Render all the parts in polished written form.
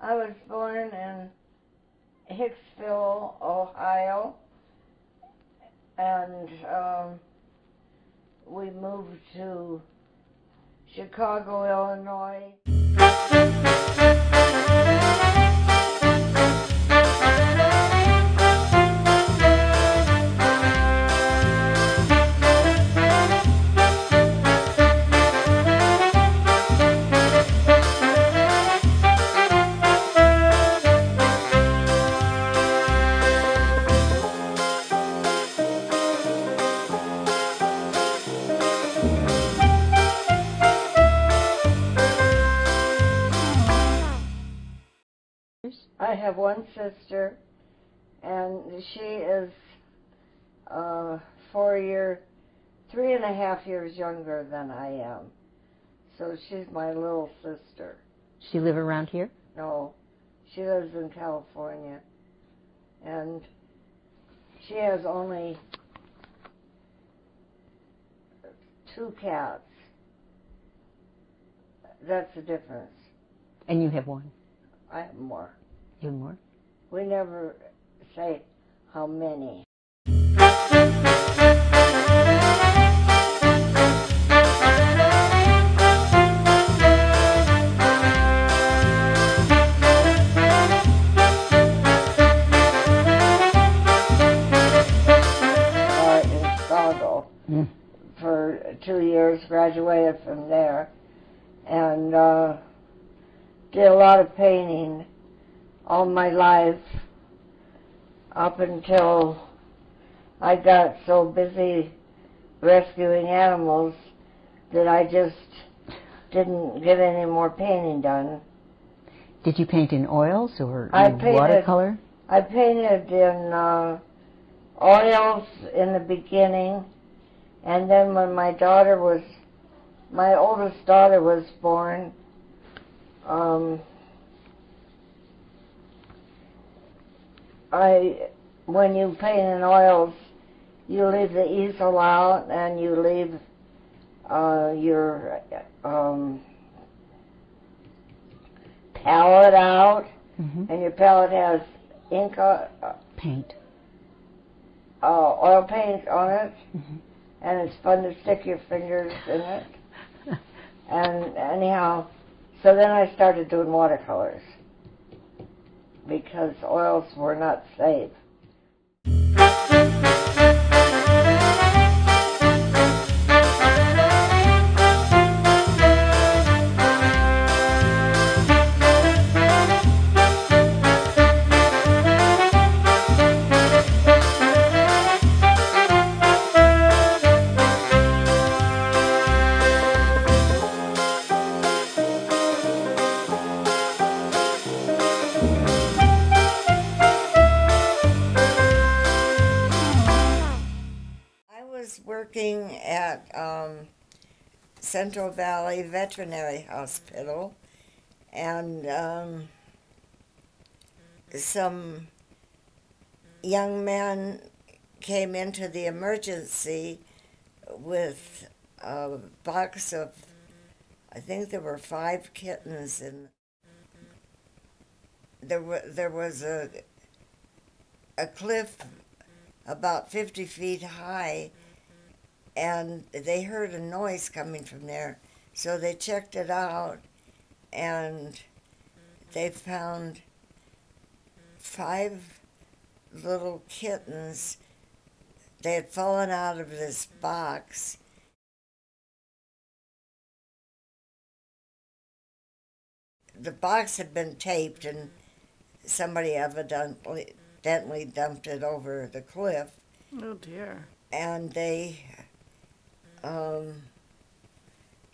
I was born in Hicksville, Ohio, and we moved to Chicago, Illinois. I have one sister, and she is 3.5 years younger than I am. So she's my little sister. She live around here? No, she lives in California, and she has only 2 cats. That's the difference. And you have one? I have more. You have more? We never say how many. In Chicago for 2 years, graduated from there, and did a lot of painting all my life up until I got so busy rescuing animals that I just didn't get any more painting done. Did you paint in oils or in watercolor? I painted in oils in the beginning, and then when my oldest daughter was born, when you paint in oils, you leave the easel out and you leave your palette out, and your palette has ink paint, oil paint on it, and it's fun to stick your fingers in it. And anyhow, so then I started doing watercolors, because oils were not safe. Working at Central Valley Veterinary Hospital, and some young man came into the emergency with a box of, I think there were 5 kittens, and there was a cliff about 50 feet high, and they heard a noise coming from there, so they checked it out, and they found 5 little kittens. They had fallen out of this box. The box had been taped, and somebody evidently dumped it over the cliff. Oh dear. And they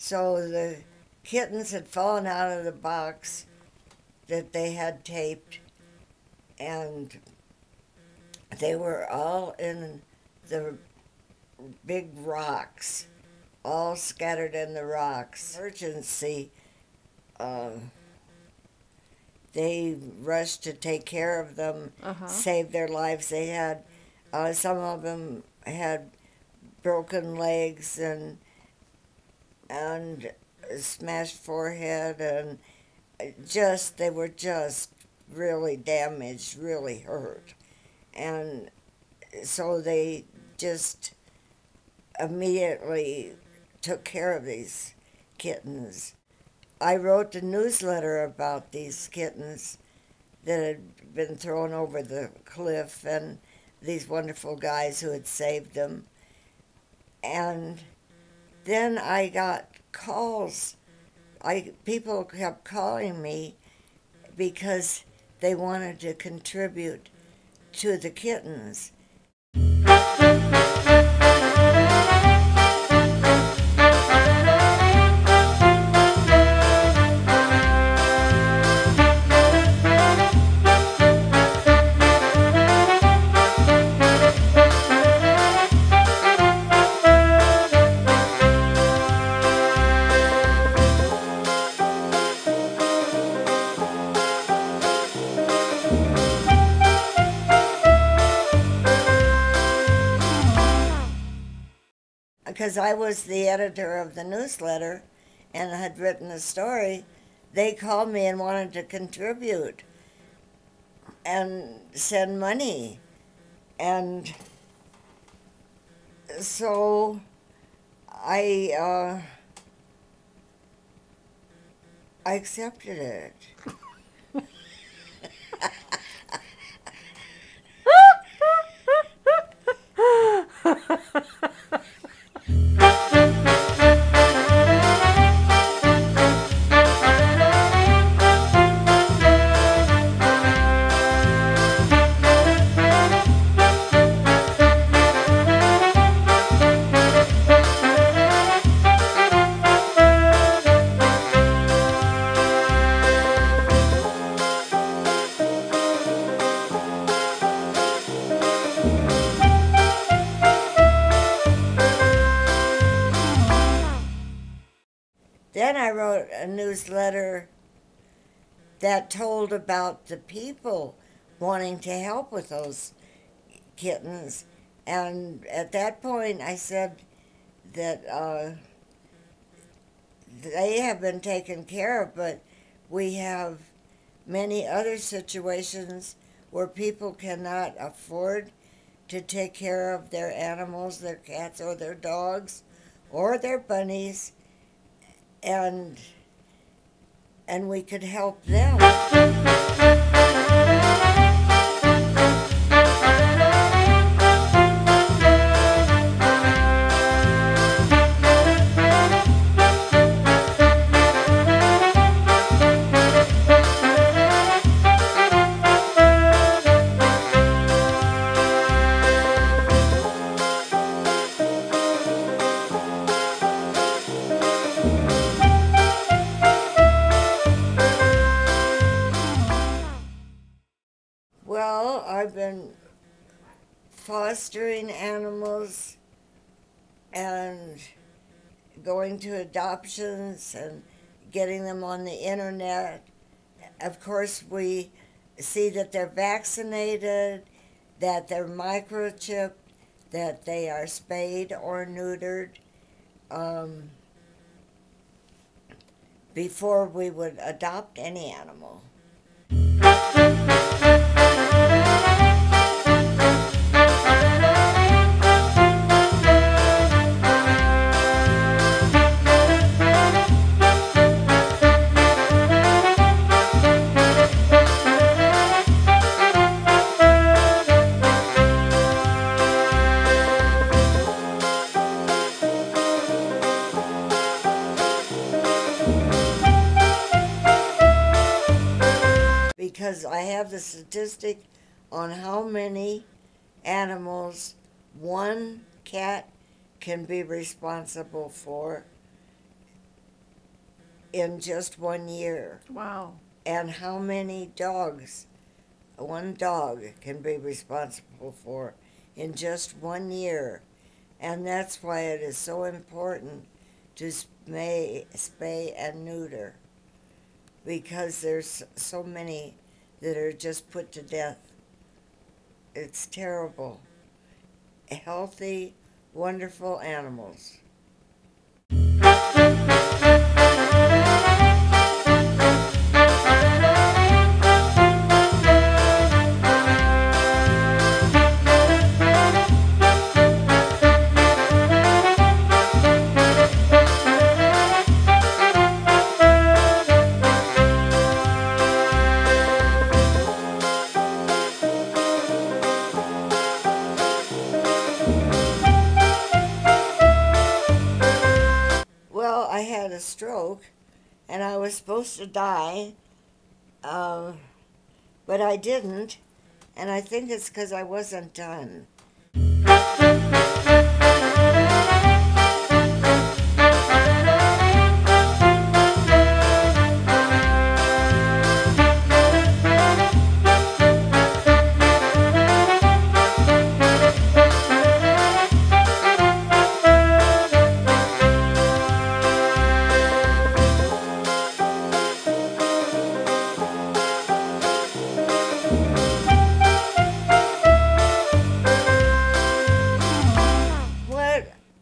so the kittens had fallen out of the box that they had taped, and they were all in the big rocks, all scattered in the rocks. Emergency, they rushed to take care of them, save their lives. They had, some of them had broken legs and smashed forehead, they were just really damaged, really hurt. And so they just immediately took care of these kittens. I wrote a newsletter about these kittens that had been thrown over the cliff and these wonderful guys who had saved them. And then I got calls. People kept calling me because they wanted to contribute to the kittens. Because I was the editor of the newsletter and had written a story, they called me and wanted to contribute and send money. And so I accepted it. Then I wrote a newsletter that told about the people wanting to help with those kittens. And at that point, I said that they have been taken care of, but we have many other situations where people cannot afford to take care of their animals, their cats or their dogs or their bunnies, and we could help them. Well, I've been fostering animals and going to adoptions and getting them on the internet. Of course, we see that they're vaccinated, that they're microchipped, that they are spayed or neutered before we would adopt any animal. Because I have the statistic on how many animals one cat can be responsible for in just 1 year. Wow. And how many dogs one dog can be responsible for in just 1 year. And that's why it is so important to spay and neuter, because there's so many that are just put to death. It's terrible. Healthy, wonderful animals. I had a stroke and I was supposed to die, but I didn't, and I think it's because I wasn't done.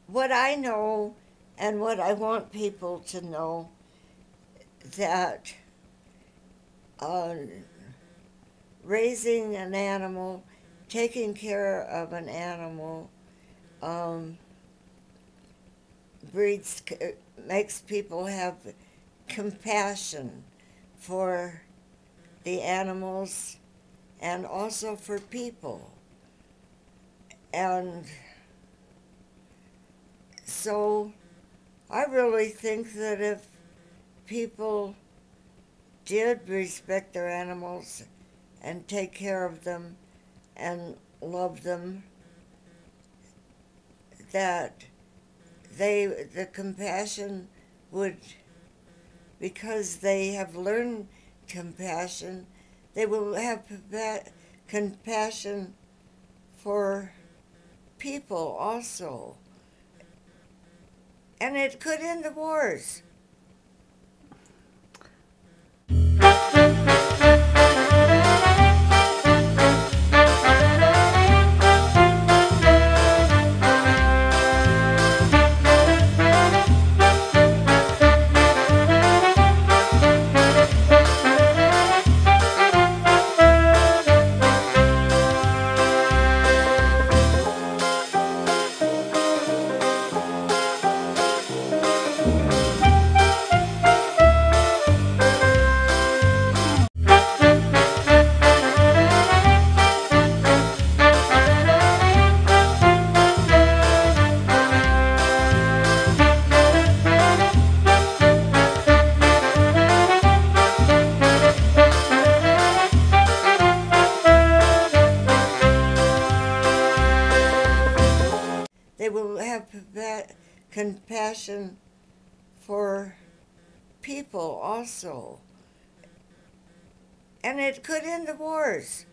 What I know and what I want people to know, that raising an animal, taking care of an animal, makes people have compassion for the animals and also for people. And so I really think that if people did respect their animals and take care of them and love them, that the compassion would, because they have learned compassion, they will have compassion for people also. And it could end the wars. They will have compassion for people also. And it could end the wars.